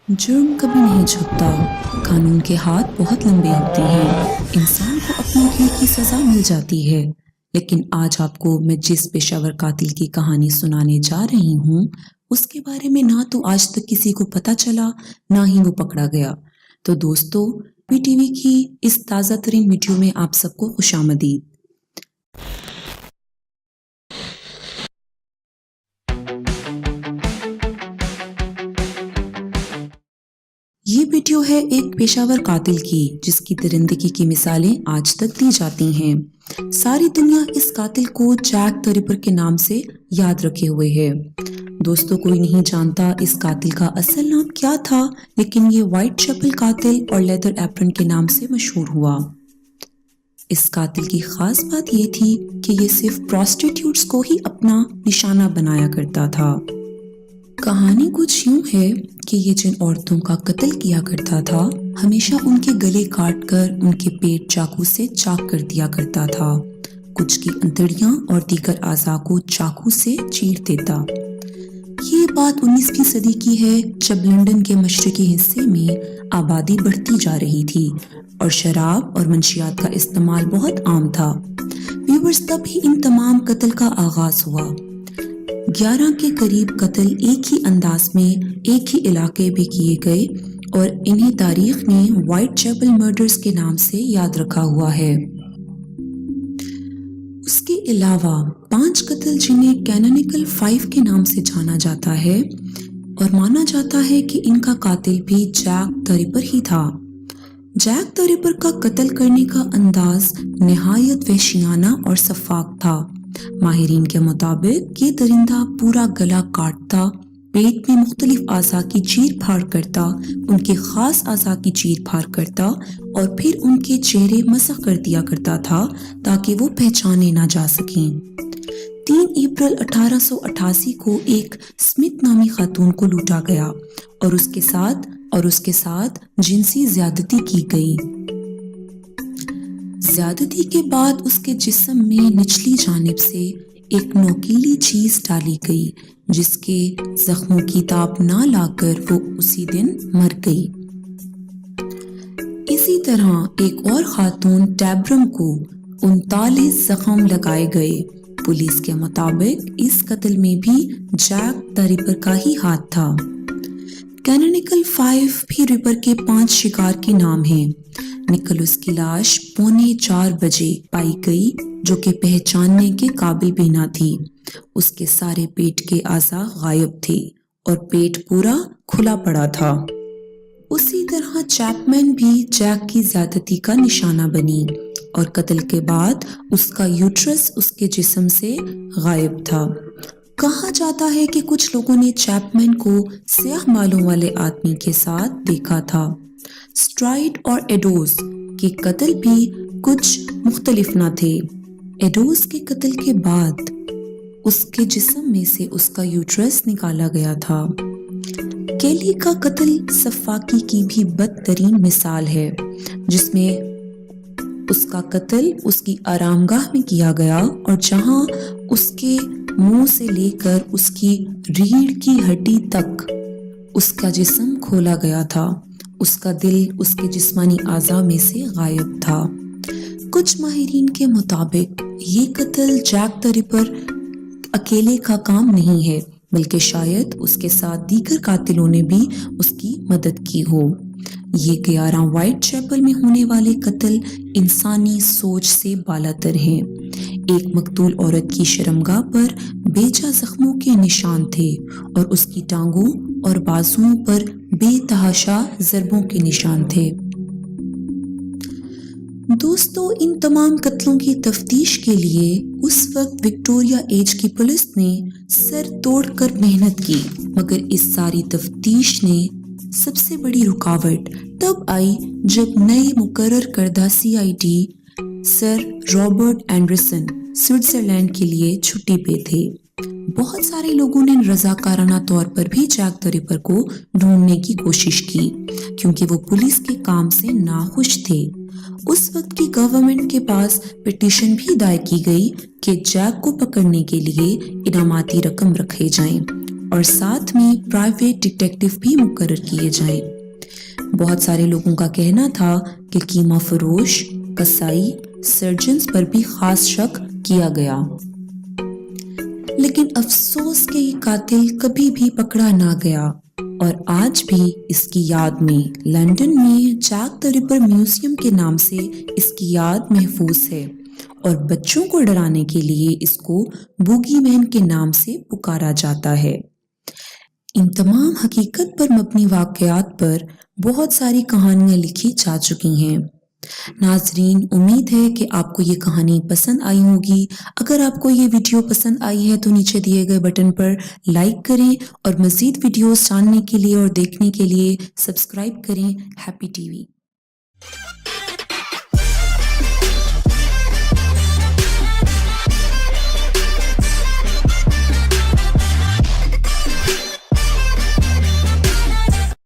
جرم کبھی نہیں جھکتا، قانون کے ہاتھ بہت لمبے ہوتے ہیں، انسان کو اپنے کیے کی سزا مل جاتی ہے، لیکن آج آپ کو میں جس پیشہ ور قاتل کی کہانی سنانے جا رہی ہوں، اس کے بارے میں نہ تو آج تک کسی کو پتہ چلا، نہ ہی وہ پکڑا گیا۔ تو دوستو، پی ٹی وی کی اس تازہ ترین ویڈیو میں آپ سب کو خوش آمدید۔ یہ ویڈیو ہے ایک پیشہ ور قاتل کی جس کی درندگی کی مثالیں آج تک دی جاتی ہیں۔ ساری دنیا اس قاتل کو جیک دی ریپر کے نام سے یاد رکھے ہوئے ہے۔ دوستو، کوئی نہیں جانتا اس قاتل کا اصل نام کیا تھا، لیکن یہ وائٹ چیپل قاتل اور لیدر ایپرن کے نام سے مشہور ہوا۔ اس قاتل کی خاص بات یہ تھی کہ یہ صرف پروسٹیٹیوٹس کو ہی اپنا نشانہ بنایا کرتا تھا۔ کہانی کچھ یوں ہے کہ یہ جن عورتوں کا قتل کیا کرتا تھا، ہمیشہ ان کے گلے کاٹ کر ان کے پیٹ چاقو سے چاک کر دیا کرتا تھا، کچھ کی انتڑیاں اور دیگر اعضاء کو چاقو سے چیر دیتا۔ یہ بات 19ویں صدی کی ہے، جب لندن کے مشرقی حصے میں آبادی بڑھتی جا رہی تھی اور شراب اور منشیات کا استعمال بہت عام تھا۔ ویورز، تب ہی ان تمام قتل کا آغاز ہوا۔ 11 کے قریب قتل ایک ہی انداز میں ایک ہی علاقے میں کیے گئے اور انہیں تاریخ نے وائٹ چیپل مرڈرز کے نام سے یاد رکھا ہوا ہے۔ اس کے علاوہ 5 قتل جنہیں کینونیکل 5 کے نام سے جانا جاتا ہے اور مانا جاتا ہے کہ ان کا قاتل بھی جیک دی ریپر ہی تھا۔ جیک دی ریپر کا قتل کرنے کا انداز نہایت وحشیانہ اور سفاک تھا۔ ماہرین کے مطابق یہ درندہ پورا گلا کاٹتا، پیٹ میں مختلف اعضاء کی چیر پھاڑ کرتا، ان کے خاص اعضاء کی چیر پھاڑ کرتا اور پھر ان کے چہرے مسخ کر دیا کرتا تھا تاکہ وہ پہچانے نہ جا سکیں۔ 3 اپریل 1888 کو ایک اسمتھ نامی خاتون کو لوٹا گیا اور اس کے ساتھ جنسی زیادتی کی گئی۔ زیادتی کے بعد اس کے جسم میں نچلی جانب سے ایک نوکیلی چیز ڈالی گئی جس کے زخموں کی تاب نہ لا کر وہ اسی دن مر گئی۔ اسی طرح ایک اور خاتون ٹیبرم کو 39 زخم لگائے گئے۔ پولیس کے مطابق اس قتل میں بھی جیک دی ریپر کا ہی ہاتھ تھا۔ کینونیکل 5 بھی ریپر کے 5 شکار کے نام ہیں۔ نکولس کی لاش 3:45 بجے پائی گئی جو کہ پہچاننے کے قابل بھی نہ تھی۔ اس کے سارے پیٹ کے اعضاء غائب تھے اور پیٹ پورا کھلا پڑا تھا۔ اسی طرح چیپمین بھی جیک کی زیادتی کا نشانہ بنی اور قتل کے بعد اس کا یوٹرس اس کے جسم سے غائب تھا۔ کہا جاتا ہے کہ کچھ لوگوں نے چیپمین کو سیاہ بالوں والے آدمی کے ساتھ دیکھا تھا۔ اسٹرائیڈ اور ایڈوز کے قتل بھی کچھ مختلف نہ تھے۔ ایڈوز کے قتل کے بعد اس کے جسم میں سے اس کا یوٹرس نکالا گیا تھا۔ کیلی کا قتل سفاکی کی بھی بدترین مثال ہے، جس میں اس کا قتل اس کی آرامگاہ میں کیا گیا اور جہاں اس کے منہ سے لے کر اس کی ریڑھ کی ہڈی تک اس کا جسم کھولا گیا تھا۔ اس کا دل اس کے جسمانی اعضاء میں سے غائب تھا۔ کچھ ماہرین کے مطابق یہ قتل جیک دی ریپر اکیلے کا کام نہیں ہے، بلکہ شاید اس کے ساتھ دیگر قاتلوں نے بھی اس کی مدد کی ہو۔ یہ 11 وائٹ چیپل میں ہونے والے قتل انسانی سوچ سے بالاتر ہیں۔ ایک مقتول عورت کی شرمگاہ پر بے جا زخموں کے نشان تھے اور اس کی ٹانگوں اور بازوؤں پر بے تحاشا ضربوں کے نشان تھے۔ دوستو، ان تمام قتلوں کی تفتیش کے لیے اس وقت وکٹوریہ ایج کی پولیس نے سر توڑ کر محنت کی، مگر اس ساری تفتیش نے سب سے بڑی رکاوٹ تب آئی جب نئے مقرر کردہ CID sir Robert Anderson Switzerland کے لیے چھٹی پہ تھے۔ بہت سارے لوگوں نے رضاکارانہ طور پر بھی جیک دی ریپر کو ڈھونڈنے کی کوشش کی کیونکہ وہ پولیس کے کام سے ناخوش تھے۔ اس وقت کی گورنمنٹ کے پاس پٹیشن بھی دائر کی گئی کہ جیک کو پکڑنے کے لیے انعاماتی رقم رکھے جائیں۔ اور ساتھ میں پرائیویٹ ڈیٹیکٹیو بھی مقرر کیے جائیں۔ بہت سارے لوگوں کا کہنا تھا کہ قیمہ فروش، قصائی، سرجنز پر بھی خاص شک کیا گیا۔ لیکن افسوس کہ یہ قاتل کبھی بھی پکڑا نہ گیا اور آج بھی اس کی یاد میں لندن میں جیک دی رپر میوزیم کے نام سے اس کی یاد محفوظ ہے اور بچوں کو ڈرانے کے لیے اس کو بوگی مین کے نام سے پکارا جاتا ہے۔ ان تمام حقیقت پر مبنی واقعات پر بہت ساری کہانیاں لکھی جا چکی ہیں۔ ناظرین، امید ہے کہ آپ کو یہ کہانی پسند آئی ہوگی۔ اگر آپ کو یہ ویڈیو پسند آئی ہے تو نیچے دیے گئے بٹن پر لائک کریں اور مزید ویڈیوز جاننے کے لیے اور دیکھنے کے لیے سبسکرائب کریں ہیپی ٹی وی۔